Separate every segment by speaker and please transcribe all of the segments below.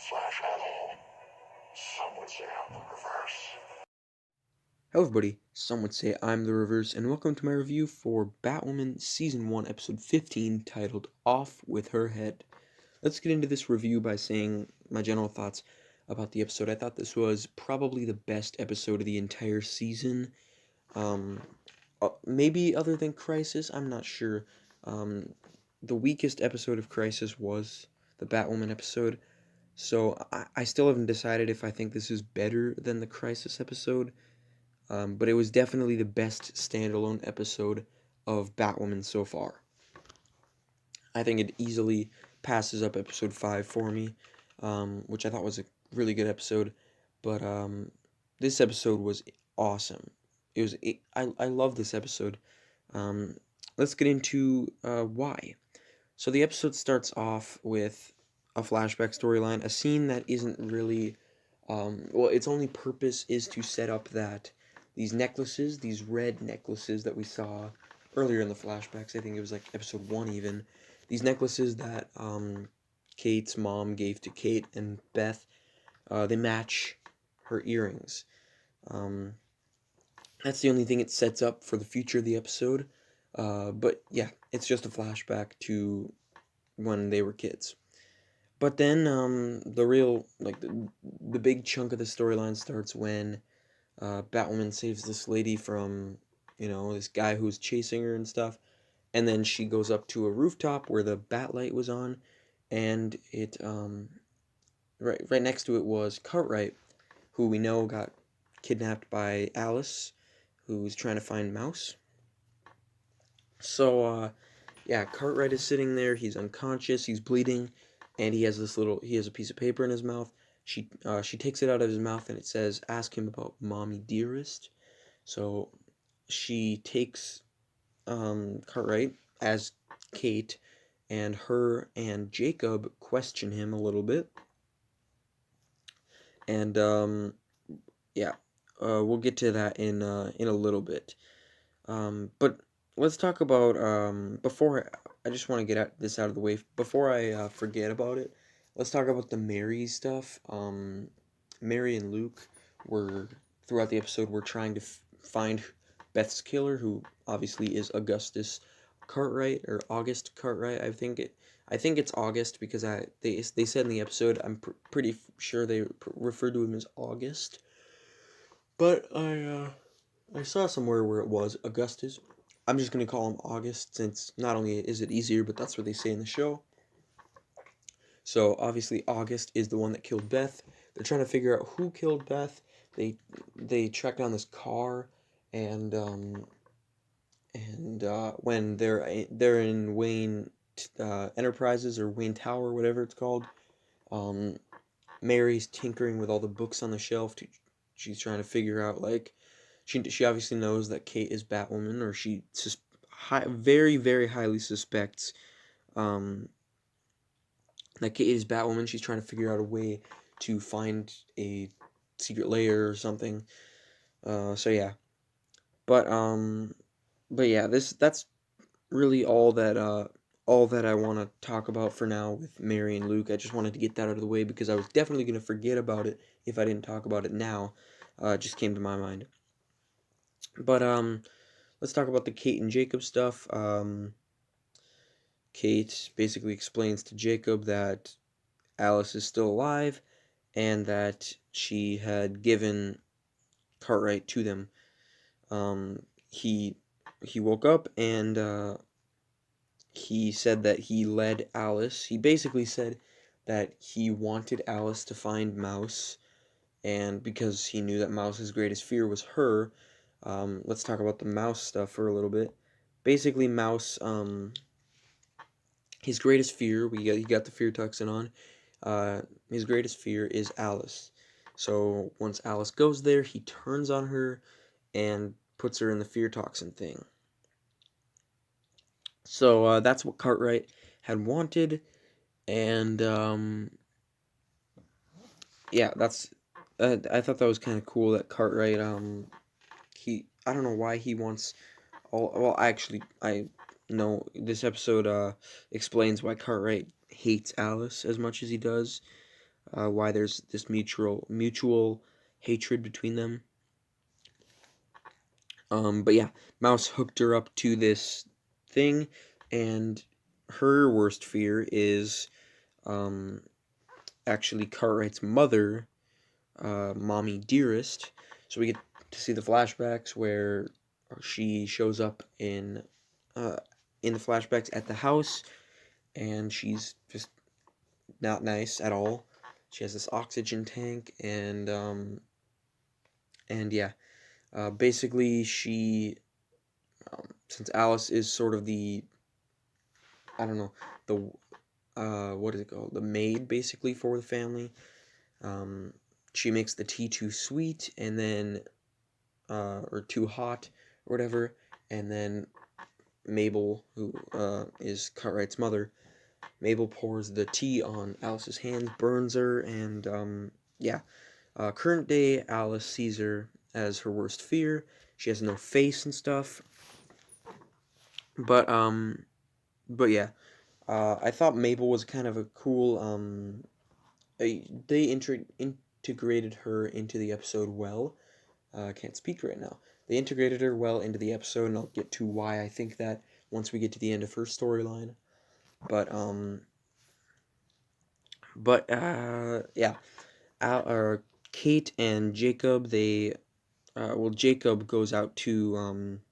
Speaker 1: slash at all. Some would say I'm the reverse.
Speaker 2: Hello everybody, some would say I'm the reverse, and welcome to my review for Batwoman Season 1, Episode 15, titled Off With Her Head. Let's get into this review by saying my general thoughts about the episode. I thought this was probably the best episode of the entire season. Um, Maybe other than Crisis, I'm not sure. The weakest episode of Crisis was the Batwoman episode, so I still haven't decided if I think this is better than the Crisis episode. But it was definitely the best standalone episode of Batwoman so far. I think it easily passes up episode 5 for me, which I thought was a really good episode. But this episode was awesome. I love this episode. Um, let's get into why. So the episode starts off with a flashback storyline, a scene that isn't really well, its only purpose is to set up that these necklaces, these red necklaces that we saw earlier in the flashbacks, I think it was like episode 1 even, these necklaces that Kate's mom gave to Kate and Beth, they match her earrings. Um, that's the only thing it sets up for the future of the episode. But yeah, it's just a flashback to when they were kids. But then the real, like, the big chunk of the storyline starts when Batwoman saves this lady from, this guy who's chasing her and stuff. And then she goes up to a rooftop where the bat light was on, and right next to it was Cartwright, who we know got kidnapped by Alice, who's trying to find Mouse. So yeah, Cartwright is sitting there. He's unconscious. He's bleeding, and he has a piece of paper in his mouth. She takes it out of his mouth, and it says, "Ask him about mommy dearest." So she takes Cartwright as Kate, and her and Jacob question him a little bit, and yeah, we'll get to that in a little bit. But let's talk about before I just want to get this out of the way before I forget about it. Let's talk about the Mary stuff. Mary and Luke were throughout the episode were trying to find Beth's killer, who obviously is Augustus Cartwright or August Cartwright. I think it's August because they said in the episode pretty sure they referred to him as August, but I saw somewhere where it was Augustus. I'm just going to call him August since not only is it easier, but that's what they say in the show. So obviously August is the one that killed Beth. They're trying to figure out who killed Beth. They track down this car, and when they're in Wayne Enterprises or Wayne Tower, whatever it's called, um, Mary's tinkering with all the books on the shelf. She's trying to figure out, like, she obviously knows that Kate is Batwoman, or very, very highly suspects um, that Kate is Batwoman. She's trying to figure out a way to find a secret layer or something. So yeah, but yeah, that's really all that I want to talk about for now with Mary and Luke. I just wanted to get that out of the way because I was definitely going to forget about it if I didn't talk about it now. It just came to my mind. But let's talk about the Kate and Jacob stuff. Kate basically explains to Jacob that Alice is still alive and that she had given Cartwright to them. Um, he he woke up and he said that he led Alice. He basically said that he wanted Alice to find Mouse, and because he knew that Mouse's greatest fear was her. Let's talk about the Mouse stuff for a little bit. Basically, Mouse, his greatest fear, he got the fear toxin on. His greatest fear is Alice. So once Alice goes there, he turns on her and puts her in the fear toxin thing. So that's what Cartwright had wanted, and yeah, that's. I thought that was kind of cool that Cartwright. I don't know why he wants all. Well, actually, I know this episode explains why Cartwright hates Alice as much as he does. why there's this mutual hatred between them. But yeah, Mouse hooked her up to this thing, and her worst fear is um, actually Cartwright's mother, Mommy Dearest. So we get to see the flashbacks where she shows up uh, in the flashbacks at the house, and she's just not nice at all. She has this oxygen tank, and yeah, basically she, since Alice is sort of the, I don't know, the what is it called, the maid basically for the family. Um, she makes the tea too sweet, and then or too hot or whatever, and then Mabel, who is Cartwright's mother, Mabel pours the tea on Alice's hands, burns her, and yeah. Current day Alice sees her as her worst fear. She has no face and stuff, but yeah. I thought Mabel was kind of a cool. They integrated her into the episode well. I can't speak right now. They integrated her well into the episode, and I'll get to why I think that once we get to the end of her storyline. But yeah, Kate and Jacob, they well, Jacob goes out to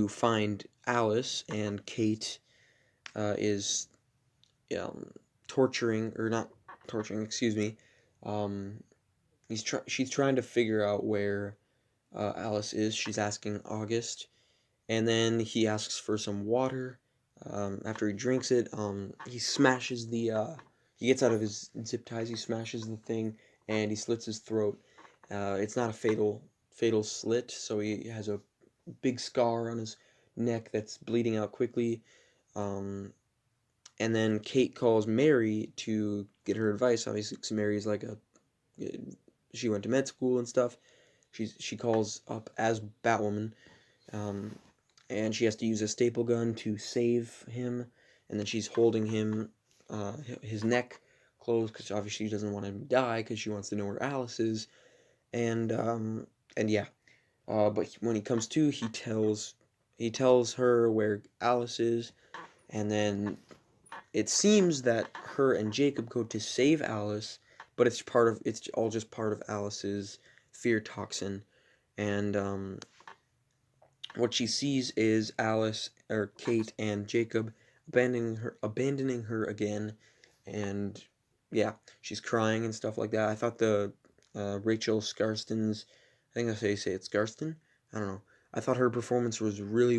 Speaker 2: find Alice, and Kate is um torturing, or not torturing, excuse me. Um, she's trying to figure out where Alice is. She's asking August, and then he asks for some water. After he drinks it, he smashes he gets out of his zip ties. He smashes the thing, and he slits his throat. It's not a fatal slit, so he has a big scar on his neck that's bleeding out quickly. Um, and then Kate calls Mary to get her advice. Obviously, because Mary's like she went to med school and stuff. She calls up as Batwoman, um, and she has to use a staple gun to save him. And then she's holding him, his neck closed, because obviously she doesn't want him to die, because she wants to know where Alice is. And yeah, but when he comes to, he tells her where Alice is, and then it seems that her and Jacob go to save Alice, but it's all just part of Alice's fear toxin. And what she sees is Alice, or Kate, and Jacob abandoning her again, and yeah, she's crying and stuff like that. I thought the Rachel Skarsten's, I think that's how you say it, Skarston. I don't know. I thought her performance was really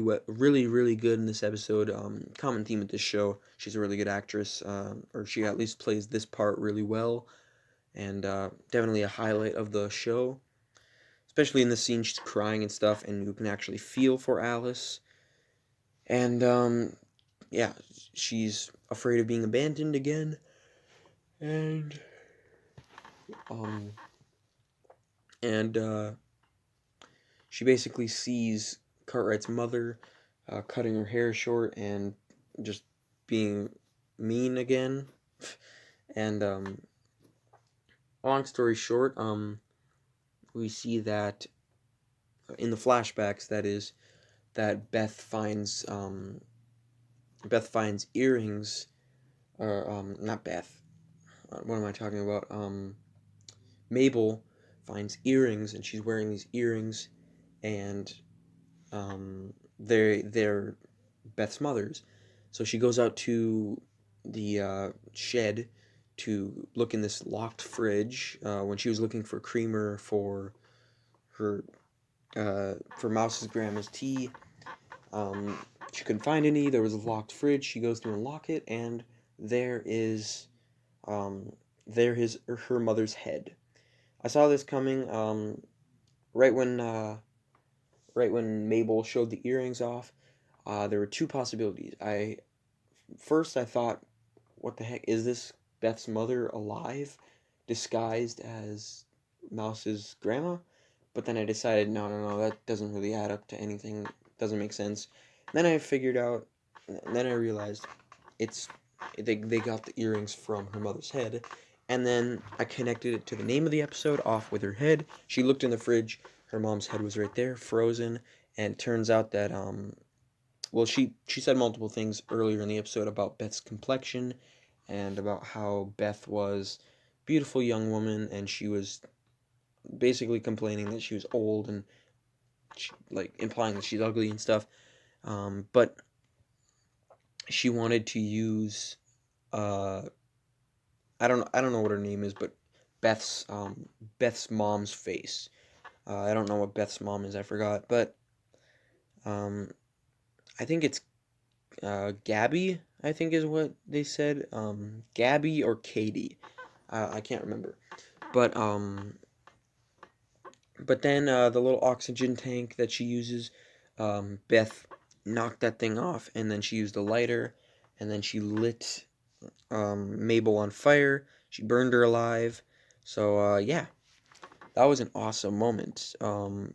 Speaker 2: good in this episode. Common theme with this show. She's a really good actress, or she at least plays this part really well, and definitely a highlight of the show. Especially in the scene, she's crying and stuff, and you can actually feel for Alice. And yeah, she's afraid of being abandoned again, and um, and she basically sees Cartwright's mother cutting her hair short and just being mean again. And long story short, we see that in the flashbacks, that is, that Beth finds earrings, or not Beth. What am I talking about? Mabel finds earrings, and she's wearing these earrings, and they're Beth's mother's. So she goes out to the shed to look in this locked fridge when she was looking for creamer her for Mouse's grandma's tea. Um, she couldn't find any. There was a locked fridge. She goes to unlock it, and there is um, there is her mother's head. I saw this coming right when uh, right when Mabel showed the earrings off. There were two possibilities. I thought, what the heck is this? Beth's mother alive, disguised as Mouse's grandma? But then I decided, no, no, no, that doesn't really add up to anything. Doesn't make sense. Then I figured out. Then I realized it's they got the earrings from her mother's head. And then I connected it to the name of the episode, Off with Her Head. She looked in the fridge, her mom's head was right there, frozen, and it turns out that well, she said multiple things earlier in the episode about Beth's complexion and about how Beth was a beautiful young woman, and she was basically complaining that she was old and like implying that she's ugly and stuff. But she wanted to use uh, I don't know what her name is, but Beth's Beth's mom's face. I don't know what Beth's mom is. I forgot, but um, I think it's Gabby. I think is what they said. Gabby or Katie. I can't remember. But then the little oxygen tank that she uses, Beth knocked that thing off, and then she used a lighter, and then she lit Mabel on fire. She burned her alive. So yeah, that was an awesome moment. But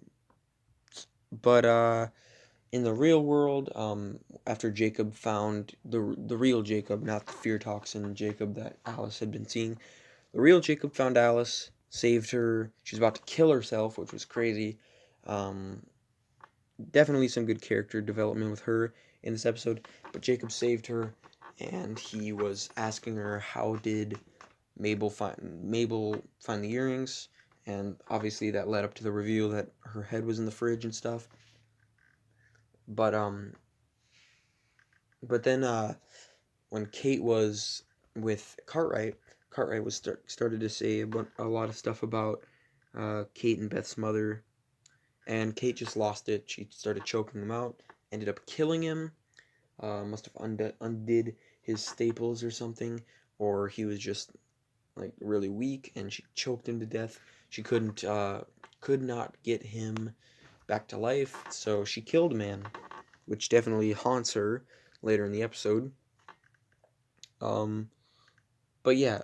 Speaker 2: in the real world, after Jacob found the real Jacob, not the fear toxin Jacob that Alice had been seeing, the real Jacob found Alice, saved her. She was about to kill herself, which was crazy. Um, Definitely some good character development with her in this episode. But Jacob saved her, and he was asking her how did Mabel find the earrings, and obviously that led up to the reveal that her head was in the fridge and stuff. But then when Kate was with Cartwright, Cartwright was started to say a lot of stuff about Kate and Beth's mother, and Kate just lost it. She started choking him out, ended up killing him. Must have undid his staples or something, or he was just like really weak, and she choked him to death. She could not get him back to life, so she killed a man, which definitely haunts her later in the episode. Um, but yeah,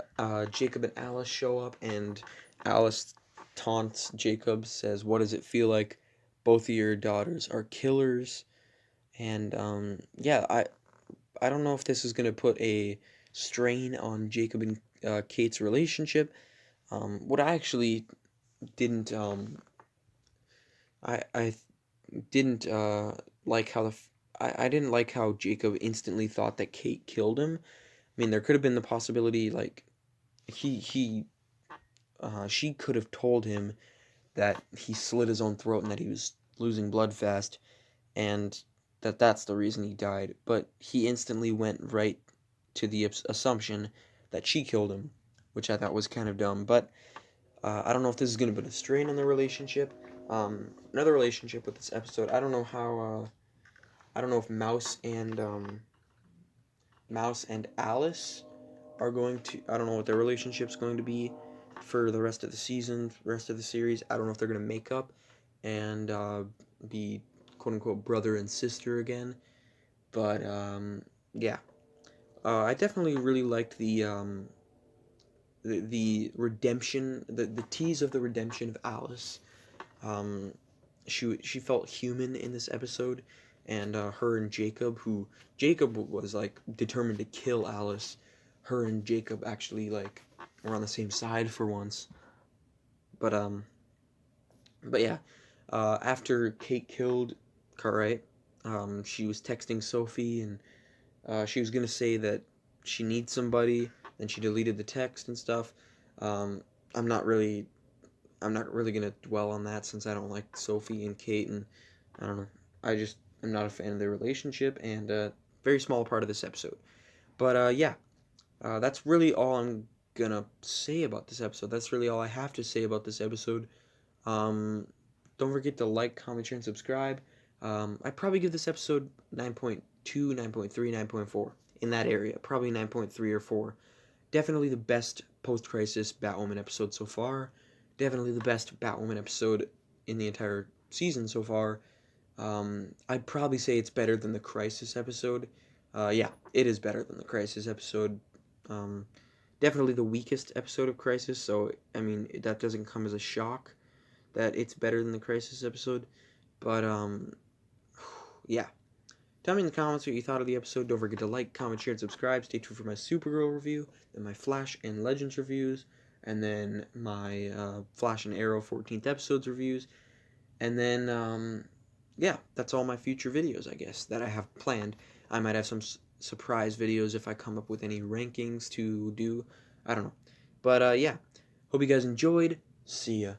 Speaker 2: Jacob and Alice show up, and Alice taunts Jacob, says, "What does it feel like? Both of your daughters are killers." And yeah, I don't know if this is gonna put a strain on Jacob and Kate's relationship. What I actually didn't I didn't like how I didn't like how Jacob instantly thought that Kate killed him. I mean, there could have been the possibility like he she could have told him that he slit his own throat and that he was losing blood fast, and that's the reason he died. But he instantly went right to the assumption that she killed him, which I thought was kind of dumb. But I don't know if this is going to put a strain on the relationship. Another relationship with this episode. I don't know how. I don't know if Mouse and Alice are going to. I don't know what their relationship's going to be for the rest of the season, rest of the series. I don't know if they're going to make up and be quote unquote brother and sister again. But yeah, I definitely really liked the redemption, the tease of the redemption of Alice. Um, she felt human in this episode, and her and Jacob, who Jacob was like determined to kill Alice, her and Jacob actually like were on the same side for once. But yeah, after Kate killed Cartwright, she was texting Sophie, and she was gonna say that she needs somebody. Then she deleted the text and stuff. Um, I'm not really I'm not really gonna dwell on that since I don't like Sophie and Kate, and I don't know. I just am not a fan of their relationship, and very small part of this episode. But yeah, that's really all I'm gonna say about this episode. That's really all I have to say about this episode. Um, don't forget to like, comment, share, and subscribe. I'd probably give this episode 9.2, 9.3, 9.4 in that area. Probably 9.3 or 4. Definitely the best post-crisis Batwoman episode so far. Definitely the best Batwoman episode in the entire season so far. I'd probably say it's better than the Crisis episode. Yeah, it is better than the Crisis episode. Um, Definitely the weakest episode of Crisis, so I mean that doesn't come as a shock that it's better than the Crisis episode. But yeah, Tell me in the comments what you thought of the episode. Don't forget to like, comment, share, and subscribe. Stay tuned for my Supergirl review, then my Flash and Legends reviews, and then my Flash and Arrow 14th episodes reviews. And then, yeah, that's all my future videos, I guess, that I have planned. I might have some surprise videos if I come up with any rankings to do. I don't know. But, yeah, hope you guys enjoyed. See ya.